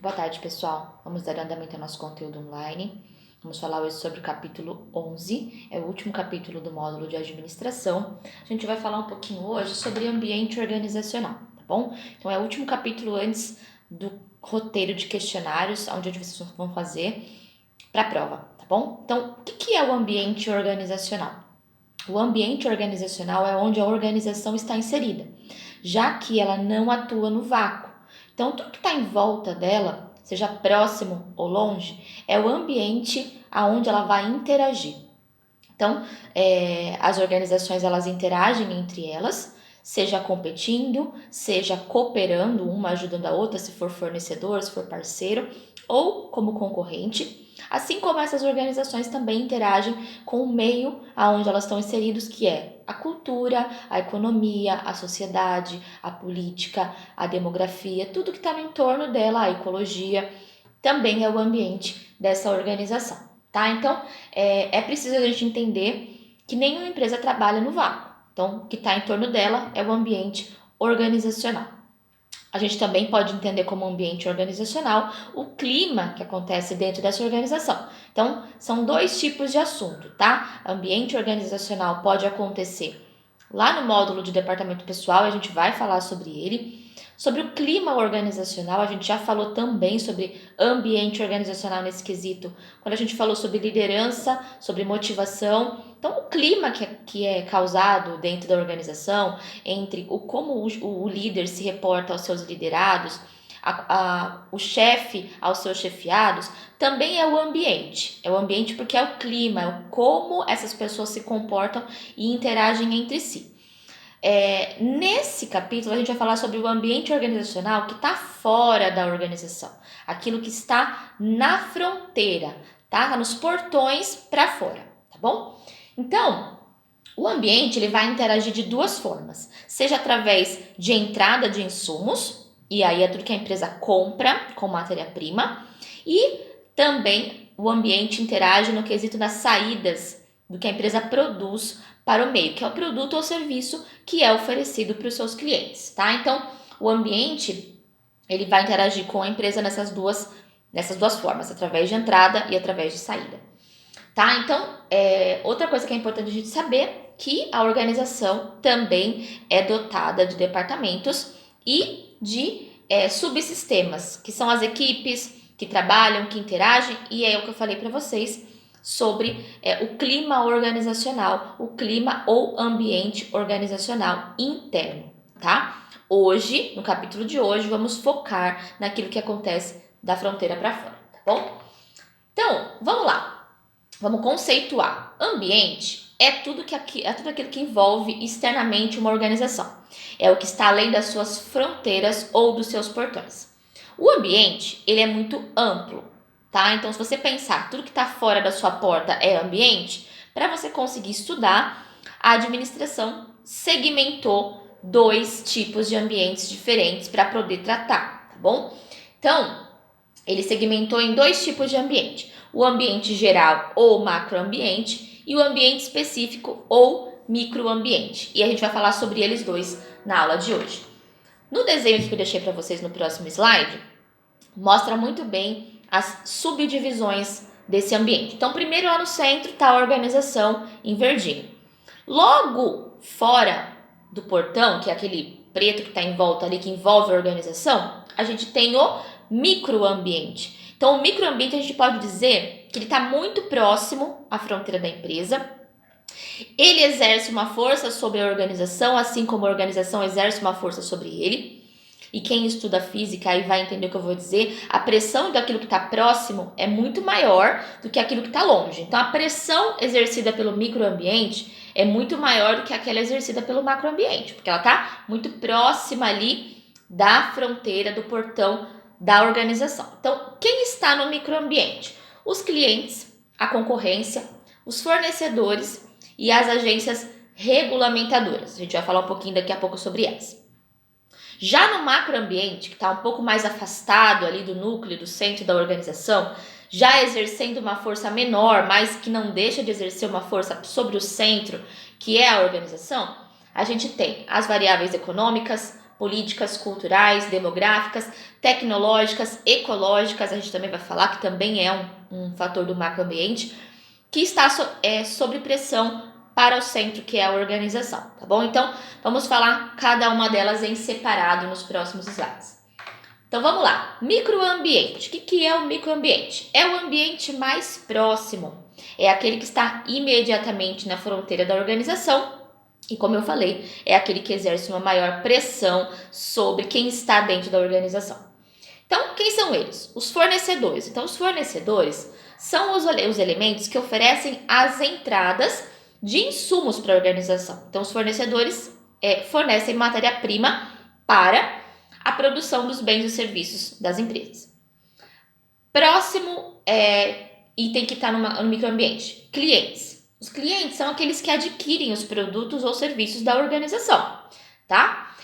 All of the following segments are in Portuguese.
Boa tarde, pessoal. Vamos dar andamento ao nosso conteúdo online. Vamos falar hoje sobre o capítulo 11, é o último capítulo do módulo de administração. A gente vai falar um pouquinho hoje sobre ambiente organizacional, tá bom? Então, é o último capítulo antes do roteiro de questionários, onde vocês vão fazer para a prova, tá bom? Então, o que é o ambiente organizacional? O ambiente organizacional é onde a organização está inserida, já que ela não atua no vácuo. Então, tudo que está em volta dela, seja próximo ou longe, é o ambiente aonde ela vai interagir. Então, as organizações elas interagem entre elas, seja competindo, seja cooperando, uma ajudando a outra, se for fornecedor, se for parceiro, ou como concorrente. Assim como essas organizações também interagem com o meio aonde elas estão inseridas, que é a cultura, a economia, a sociedade, a política, a demografia, tudo que está no entorno dela, a ecologia, também é o ambiente dessa organização, tá? Então, é preciso a gente entender que nenhuma empresa trabalha no vácuo. Então, o que está em torno dela é o ambiente organizacional. A gente também pode entender como ambiente organizacional o clima que acontece dentro dessa organização. Então, são dois tipos de assunto, tá? Ambiente organizacional pode acontecer lá no módulo de departamento pessoal, a gente vai falar sobre ele. Sobre o clima organizacional, a gente já falou também sobre ambiente organizacional nesse quesito, quando a gente falou sobre liderança, sobre motivação. Então, o clima que é causado dentro da organização, entre como o líder se reporta aos seus liderados, o chefe aos seus chefiados, também é o ambiente. É o ambiente porque é o clima, é como essas pessoas se comportam e interagem entre si. Nesse capítulo, a gente vai falar sobre o ambiente organizacional que está fora da organização, aquilo que está na fronteira, tá? Nos portões para fora, tá bom? Então, o ambiente ele vai interagir de duas formas, seja através de entrada de insumos, e aí é tudo que a empresa compra com matéria-prima, e também o ambiente interage no quesito das saídas do que a empresa produz para o meio, que é o produto ou serviço que é oferecido para os seus clientes, tá? Então, o ambiente ele vai interagir com a empresa nessas duas formas, através de entrada e através de saída, tá? Então, outra coisa que é importante a gente saber que a organização também é dotada de departamentos e de subsistemas, que são as equipes que trabalham, que interagem, e é o que eu falei para vocês sobre o clima organizacional, o clima ou ambiente organizacional interno, tá? Hoje, no capítulo de hoje, vamos focar naquilo que acontece da fronteira para fora, tá bom? Então, vamos lá. Vamos conceituar. Ambiente é tudo aquilo que envolve externamente uma organização. É o que está além das suas fronteiras ou dos seus portões. O ambiente, ele é muito amplo, tá? Então, se você pensar tudo que está fora da sua porta é ambiente, para você conseguir estudar, a administração segmentou dois tipos de ambientes diferentes para poder tratar, tá bom? Então, ele segmentou em dois tipos de ambiente: o ambiente geral ou macroambiente e o ambiente específico ou microambiente. E a gente vai falar sobre eles dois na aula de hoje. No desenho que eu deixei para vocês no próximo slide, mostra muito bem as subdivisões desse ambiente. Então, primeiro lá no centro está a organização em verdinho. Logo fora do portão, que é aquele preto que está em volta ali, que envolve a organização, a gente tem o microambiente. Então, o microambiente a gente pode dizer que ele está muito próximo à fronteira da empresa. Ele exerce uma força sobre a organização, assim como a organização exerce uma força sobre ele. E quem estuda física aí vai entender o que eu vou dizer. A pressão daquilo que está próximo é muito maior do que aquilo que está longe. Então, a pressão exercida pelo microambiente é muito maior do que aquela exercida pelo macroambiente, porque ela está muito próxima ali da fronteira, do portão da organização. Então, quem está no microambiente? Os clientes, a concorrência, os fornecedores e as agências regulamentadoras. A gente vai falar um pouquinho daqui a pouco sobre elas. Já no macroambiente, que está um pouco mais afastado ali do núcleo, do centro da organização, já exercendo uma força menor, mas que não deixa de exercer uma força sobre o centro, que é a organização, a gente tem as variáveis econômicas, políticas culturais, demográficas, tecnológicas, ecológicas, a gente também vai falar que também é um fator do macroambiente, que está sob pressão para o centro, que é a organização, tá bom? Então, vamos falar cada uma delas em separado nos próximos slides. Então, vamos lá. Microambiente. O que é o microambiente? É o ambiente mais próximo. É aquele que está imediatamente na fronteira da organização e, como eu falei, é aquele que exerce uma maior pressão sobre quem está dentro da organização. Então, quem são eles? Os fornecedores. Então, os fornecedores são os elementos que oferecem as entradas de insumos para a organização. Então, os fornecedores fornecem matéria-prima para a produção dos bens e serviços das empresas. Próximo item que está no microambiente: clientes. Os clientes são aqueles que adquirem os produtos ou serviços da organização, tá?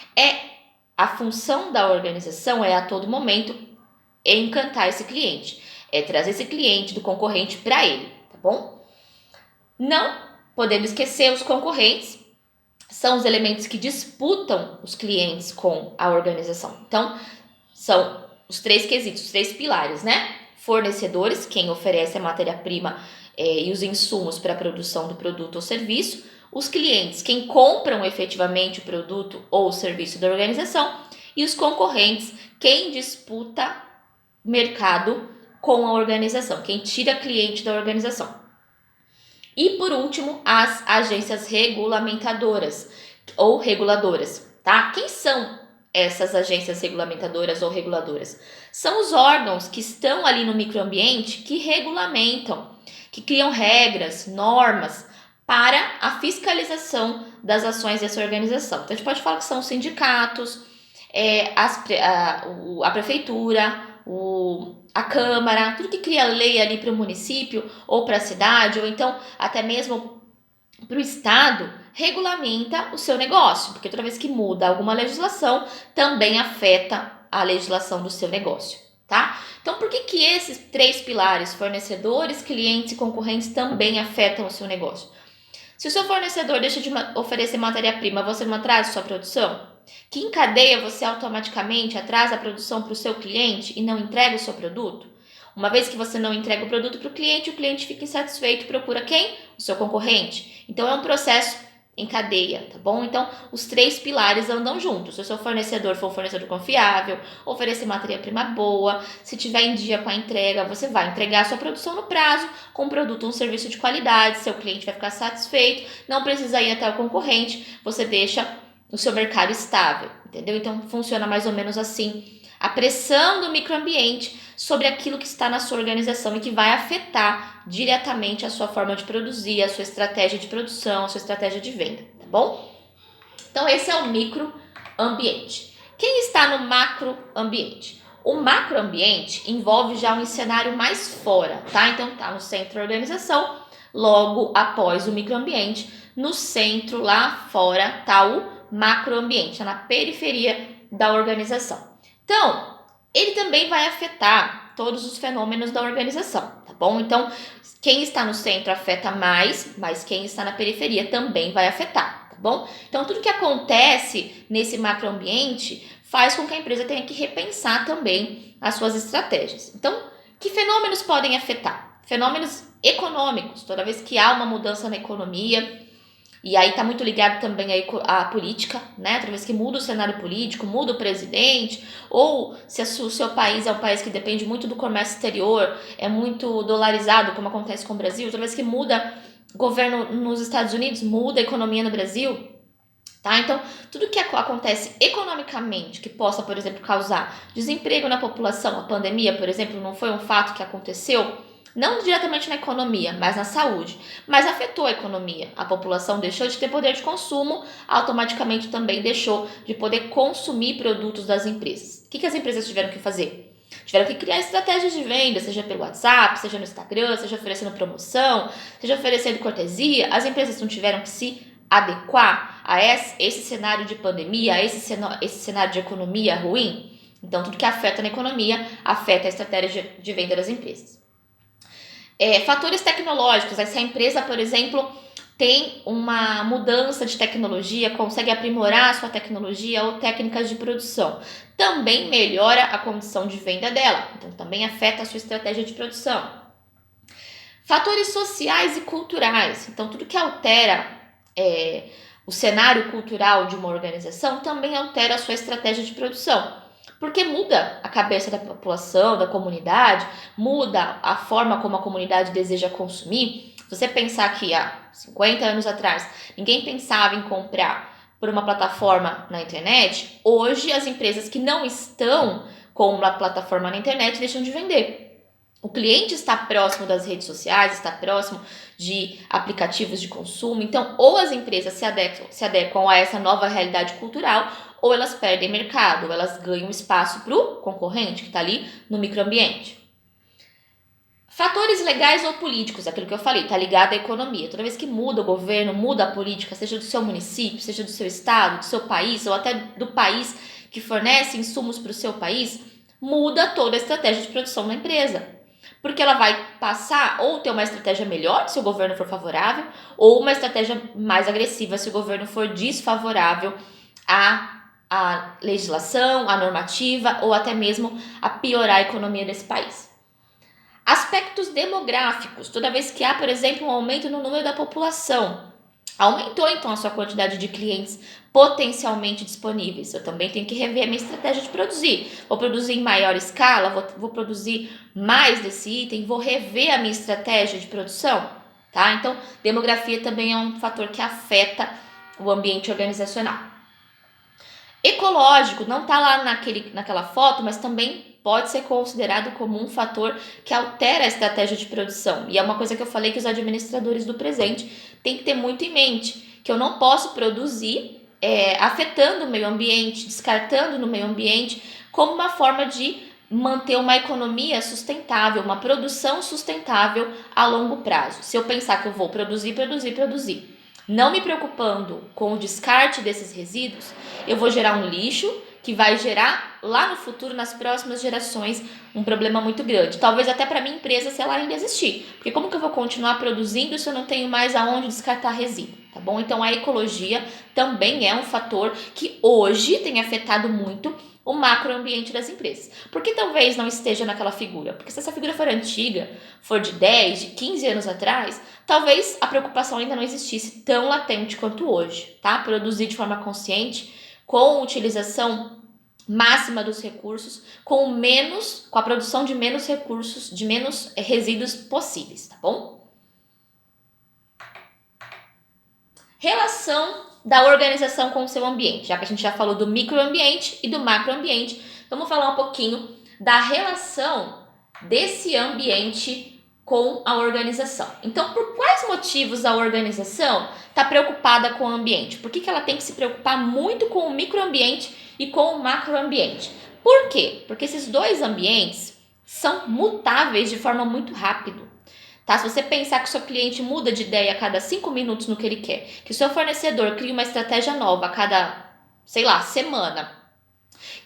A função da organização é a todo momento encantar esse cliente, trazer esse cliente do concorrente para ele, tá bom? Não podemos esquecer os concorrentes, são os elementos que disputam os clientes com a organização. Então, são os três quesitos, os três pilares, né? Fornecedores, quem oferece a matéria-prima e os insumos para a produção do produto ou serviço. Os clientes, quem compram efetivamente o produto ou o serviço da organização. E os concorrentes, quem disputa mercado com a organização, quem tira cliente da organização. E por último, as agências regulamentadoras ou reguladoras, tá? Quem são essas agências regulamentadoras ou reguladoras? São os órgãos que estão ali no microambiente que regulamentam, que criam regras, normas para a fiscalização das ações dessa organização. Então, a gente pode falar que são os sindicatos, a prefeitura, a Câmara, tudo que cria lei ali para o município ou para a cidade, ou então até mesmo para o Estado, regulamenta o seu negócio, porque toda vez que muda alguma legislação, também afeta a legislação do seu negócio, tá? Então, por que esses três pilares, fornecedores, clientes e concorrentes, também afetam o seu negócio? Se o seu fornecedor deixa de oferecer matéria-prima, você não atrasa a sua produção? Que em cadeia você automaticamente atrasa a produção para o seu cliente e não entrega o seu produto? Uma vez que você não entrega o produto para o cliente fica insatisfeito e procura quem? O seu concorrente. Então, é um processo em cadeia, tá bom? Então, os três pilares andam juntos. Se o seu fornecedor for um fornecedor confiável, oferecer matéria-prima boa, se tiver em dia com a entrega, você vai entregar a sua produção no prazo, com um produto ou um serviço de qualidade, seu cliente vai ficar satisfeito, não precisa ir até o concorrente, você deixa o seu mercado estável, entendeu? Então, funciona mais ou menos assim. A pressão do microambiente sobre aquilo que está na sua organização e que vai afetar diretamente a sua forma de produzir, a sua estratégia de produção, a sua estratégia de venda, tá bom? Então, esse é o microambiente. Quem está no macroambiente? O macroambiente envolve já um cenário mais fora, tá? Então, tá no centro da organização, logo após o microambiente, no centro, lá fora, tá o macroambiente, na periferia da organização. Então, ele também vai afetar todos os fenômenos da organização, tá bom? Então, quem está no centro afeta mais, mas quem está na periferia também vai afetar, tá bom? Então, tudo que acontece nesse macroambiente faz com que a empresa tenha que repensar também as suas estratégias. Então, que fenômenos podem afetar? Fenômenos econômicos, toda vez que há uma mudança na economia. E aí está muito ligado também à política, né? Toda vez que muda o cenário político, muda o presidente, ou se o seu país é um país que depende muito do comércio exterior, é muito dolarizado, como acontece com o Brasil, toda vez que muda o governo nos Estados Unidos, muda a economia no Brasil, tá? Então, tudo que acontece economicamente, que possa, por exemplo, causar desemprego na população, a pandemia, por exemplo, não foi um fato que aconteceu, não diretamente na economia, mas na saúde, mas afetou a economia. A população deixou de ter poder de consumo, automaticamente também deixou de poder consumir produtos das empresas. O que as empresas tiveram que fazer? Tiveram que criar estratégias de venda, seja pelo WhatsApp, seja no Instagram, seja oferecendo promoção, seja oferecendo cortesia. As empresas não tiveram que se adequar a esse cenário de pandemia, a esse cenário de economia ruim. Então, tudo que afeta na economia afeta a estratégia de venda das empresas. Fatores tecnológicos, se a empresa, por exemplo, tem uma mudança de tecnologia, consegue aprimorar a sua tecnologia ou técnicas de produção. Também melhora a condição de venda dela, então também afeta a sua estratégia de produção. Fatores sociais e culturais, então tudo que altera o cenário cultural de uma organização também altera a sua estratégia de produção. Porque muda a cabeça da população, da comunidade, muda a forma como a comunidade deseja consumir. Se você pensar que há 50 anos atrás ninguém pensava em comprar por uma plataforma na internet, hoje as empresas que não estão com uma plataforma na internet deixam de vender. O cliente está próximo das redes sociais, está próximo de aplicativos de consumo. Então, ou as empresas se adequam a essa nova realidade cultural, ou elas perdem mercado, ou elas ganham espaço para o concorrente que está ali no microambiente. Fatores legais ou políticos, aquilo que eu falei, está ligado à economia. Toda vez que muda o governo, muda a política, seja do seu município, seja do seu estado, do seu país, ou até do país que fornece insumos para o seu país, muda toda a estratégia de produção da empresa. Porque ela vai passar ou ter uma estratégia melhor se o governo for favorável, ou uma estratégia mais agressiva se o governo for desfavorável à legislação, à normativa, ou até mesmo a piorar a economia desse país. Aspectos demográficos. Toda vez que há, por exemplo, um aumento no número da população, aumentou então a sua quantidade de clientes potencialmente disponíveis. Eu também tenho que rever a minha estratégia de produzir. Vou produzir em maior escala, vou produzir mais desse item, vou rever a minha estratégia de produção, tá? Então, demografia também é um fator que afeta o ambiente organizacional. Ecológico, não está lá naquela foto, mas também pode ser considerado como um fator que altera a estratégia de produção. E é uma coisa que eu falei que os administradores do presente têm que ter muito em mente, que eu não posso produzir afetando o meio ambiente, descartando no meio ambiente, como uma forma de manter uma economia sustentável, uma produção sustentável a longo prazo. Se eu pensar que eu vou produzir, não me preocupando com o descarte desses resíduos, eu vou gerar um lixo que vai gerar lá no futuro, nas próximas gerações, um problema muito grande. Talvez até para minha empresa, se ela ainda existir. Porque como que eu vou continuar produzindo se eu não tenho mais aonde descartar resíduo, tá bom? Então a ecologia também é um fator que hoje tem afetado muito o macroambiente das empresas. Por que talvez não esteja naquela figura? Porque se essa figura for antiga, for de 10, de 15 anos atrás, talvez a preocupação ainda não existisse tão latente quanto hoje, tá? Produzir de forma consciente, com utilização máxima dos recursos, com a produção de menos recursos, de menos resíduos possíveis, tá bom? Relação da organização com o seu ambiente. Já que a gente já falou do microambiente e do macroambiente, vamos falar um pouquinho da relação desse ambiente com a organização. Então, por quais motivos a organização está preocupada com o ambiente? Por que ela tem que se preocupar muito com o microambiente e com o macroambiente? Por quê? Porque esses dois ambientes são mutáveis de forma muito rápida. Tá? Se você pensar que o seu cliente muda de ideia a cada 5 minutos no que ele quer, que o seu fornecedor cria uma estratégia nova a cada, semana,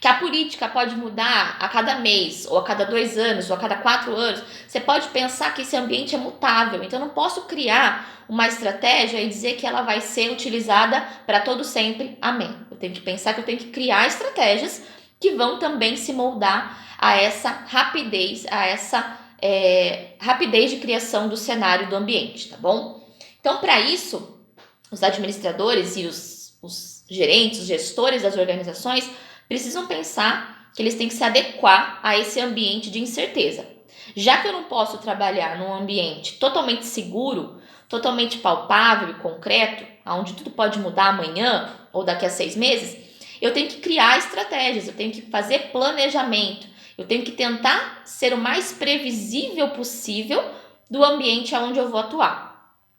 que a política pode mudar a cada mês, ou a cada 2 anos, ou a cada 4 anos, você pode pensar que esse ambiente é mutável. Então, eu não posso criar uma estratégia e dizer que ela vai ser utilizada para todo sempre. Amém. Eu tenho que pensar que eu tenho que criar estratégias que vão também se moldar a essa rapidez, rapidez de criação do cenário do ambiente, tá bom? Então, para isso, os administradores e os gerentes, os gestores das organizações precisam pensar que eles têm que se adequar a esse ambiente de incerteza. Já que eu não posso trabalhar num ambiente totalmente seguro, totalmente palpável e concreto, onde tudo pode mudar amanhã ou daqui a 6 meses, eu tenho que criar estratégias, eu tenho que fazer planejamento, eu tenho que tentar ser o mais previsível possível do ambiente onde eu vou atuar.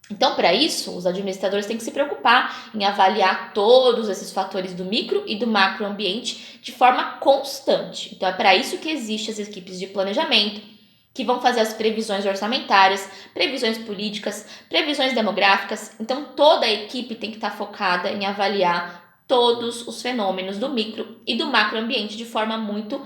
Então, para isso, os administradores têm que se preocupar em avaliar todos esses fatores do micro e do macroambiente de forma constante. Então, é para isso que existem as equipes de planejamento, que vão fazer as previsões orçamentárias, previsões políticas, previsões demográficas. Então, toda a equipe tem que estar focada em avaliar todos os fenômenos do micro e do macroambiente de forma muito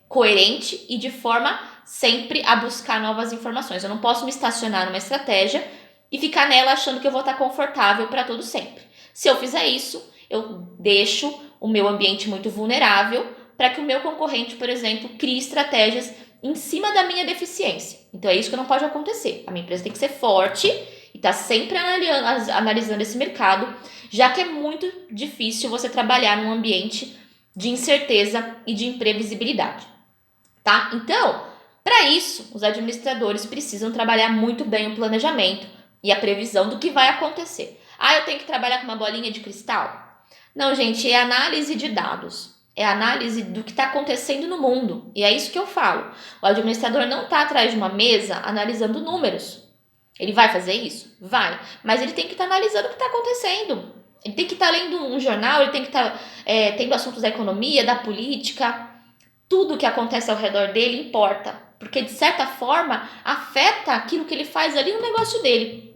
coerente e de forma sempre a buscar novas informações. Eu não posso me estacionar numa estratégia e ficar nela achando que eu vou estar confortável para todo sempre. Se eu fizer isso, eu deixo o meu ambiente muito vulnerável para que o meu concorrente, por exemplo, crie estratégias em cima da minha deficiência. Então é isso que não pode acontecer. A minha empresa tem que ser forte e estar sempre analisando esse mercado, já que é muito difícil você trabalhar num ambiente de incerteza e de imprevisibilidade, tá? Então, para isso, os administradores precisam trabalhar muito bem o planejamento e a previsão do que vai acontecer. Ah, eu tenho que trabalhar com uma bolinha de cristal? Não, gente, é análise de dados. É análise do que está acontecendo no mundo. E é isso que eu falo. O administrador não está atrás de uma mesa analisando números. Ele vai fazer isso? Vai. Mas ele tem que estar analisando o que está acontecendo. Ele tem que estar lendo um jornal, ele tem que estar tendo assuntos da economia, da política. Tudo que acontece ao redor dele importa. Porque, de certa forma, afeta aquilo que ele faz ali no negócio dele.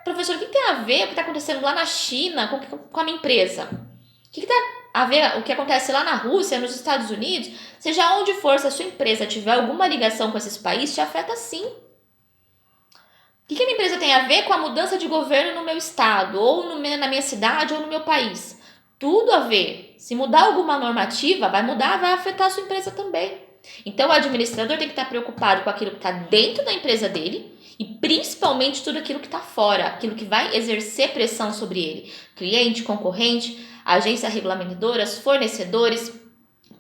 Professor, o que tem a ver o que está acontecendo lá na China com a minha empresa? O que tem a ver o que acontece lá na Rússia, nos Estados Unidos? Seja onde for, se a sua empresa tiver alguma ligação com esses países, te afeta sim. O que a minha empresa tem a ver com a mudança de governo no meu estado, ou na minha cidade, ou no meu país? Tudo a ver. Se mudar alguma normativa, vai afetar a sua empresa também. Então, o administrador tem que estar preocupado com aquilo que está dentro da empresa dele e principalmente tudo aquilo que está fora, aquilo que vai exercer pressão sobre ele. Cliente, concorrente, agência regulamentadora, fornecedores,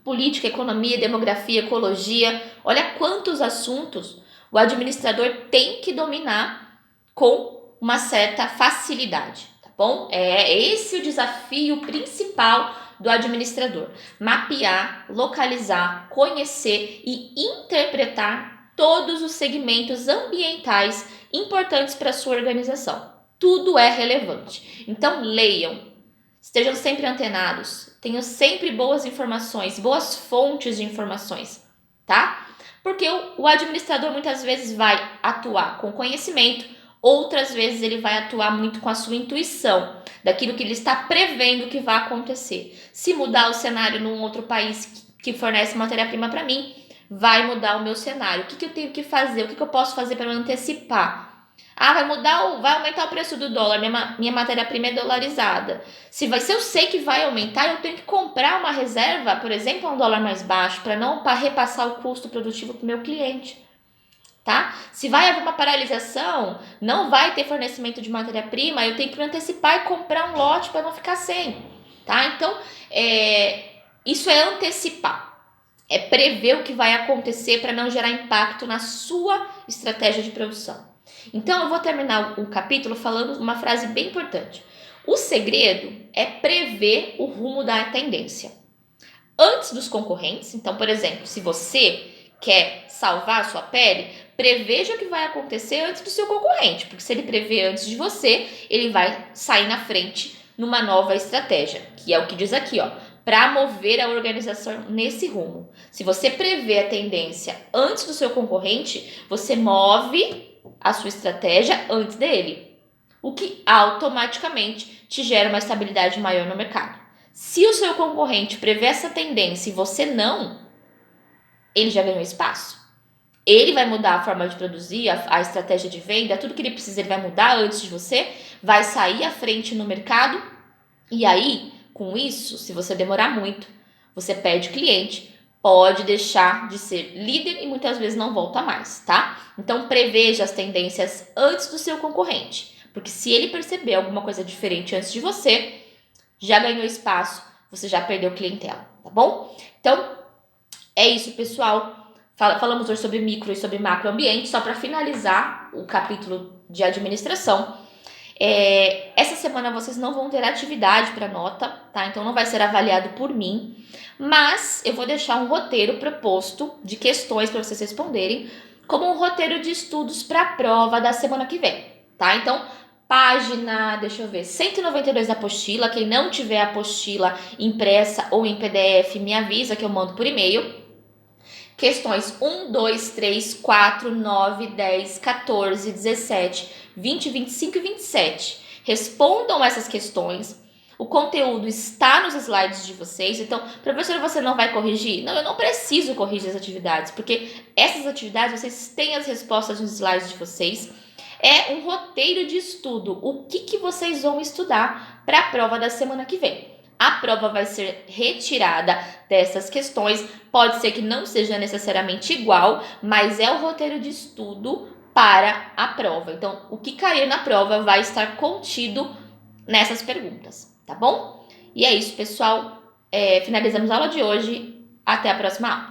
política, economia, demografia, ecologia. Olha quantos assuntos o administrador tem que dominar com uma certa facilidade, tá bom? É esse o desafio principal do administrador: mapear, localizar, conhecer e interpretar todos os segmentos ambientais importantes para a sua organização. Tudo é relevante. Então, leiam, estejam sempre antenados, tenham sempre boas informações, boas fontes de informações, tá? Porque o administrador muitas vezes vai atuar com conhecimento, outras vezes ele vai atuar muito com a sua intuição, daquilo que ele está prevendo que vai acontecer. Se mudar o cenário num outro país que fornece matéria-prima para mim, vai mudar o meu cenário. O que eu tenho que fazer? O que eu posso fazer para me antecipar? Ah, vai aumentar o preço do dólar, minha matéria-prima é dolarizada. Se eu sei que vai aumentar, eu tenho que comprar uma reserva, por exemplo, a um dólar mais baixo, para não repassar o custo produtivo para o meu cliente. Tá? Se vai haver uma paralisação, não vai ter fornecimento de matéria-prima, eu tenho que me antecipar e comprar um lote para não ficar sem. Tá? Então, isso é antecipar. É prever o que vai acontecer para não gerar impacto na sua estratégia de produção. Então, eu vou terminar o capítulo falando uma frase bem importante. O segredo é prever o rumo da tendência antes dos concorrentes. Então, por exemplo, se você quer salvar a sua pele, preveja o que vai acontecer antes do seu concorrente, porque se ele prever antes de você, ele vai sair na frente numa nova estratégia, que é o que diz aqui, ó, para mover a organização nesse rumo. Se você prevê a tendência antes do seu concorrente, você move a sua estratégia antes dele, o que automaticamente te gera uma estabilidade maior no mercado. Se o seu concorrente prevê essa tendência e você não, ele já ganhou espaço. Ele vai mudar a forma de produzir, a estratégia de venda, tudo que ele precisa ele vai mudar antes de você, vai sair à frente no mercado e aí, com isso, se você demorar muito, você perde cliente, pode deixar de ser líder e muitas vezes não volta mais, tá? Então, preveja as tendências antes do seu concorrente, porque se ele perceber alguma coisa diferente antes de você, já ganhou espaço, você já perdeu clientela, tá bom? Então, é isso, pessoal. Falamos hoje sobre micro e sobre macro ambiente, só para finalizar o capítulo de administração. Essa semana vocês não vão ter atividade para nota, tá? Então não vai ser avaliado por mim, mas eu vou deixar um roteiro proposto de questões para vocês responderem, como um roteiro de estudos para a prova da semana que vem, tá? Então, página, deixa eu ver, 192 da apostila. Quem não tiver a apostila impressa ou em PDF, me avisa que eu mando por e-mail. Questões 1, 2, 3, 4, 9, 10, 14, 17, 20, 25 e 27. Respondam essas questões. O conteúdo está nos slides de vocês. Então, professora, você não vai corrigir? Não, eu não preciso corrigir as atividades, porque essas atividades vocês têm as respostas nos slides de vocês. é um roteiro de estudo. O que vocês vão estudar para a prova da semana que vem. A prova vai ser retirada dessas questões. Pode ser que não seja necessariamente igual, mas é o roteiro de estudo para a prova. Então, o que cair na prova vai estar contido nessas perguntas, tá bom? E é isso, pessoal. Finalizamos a aula de hoje. Até a próxima aula.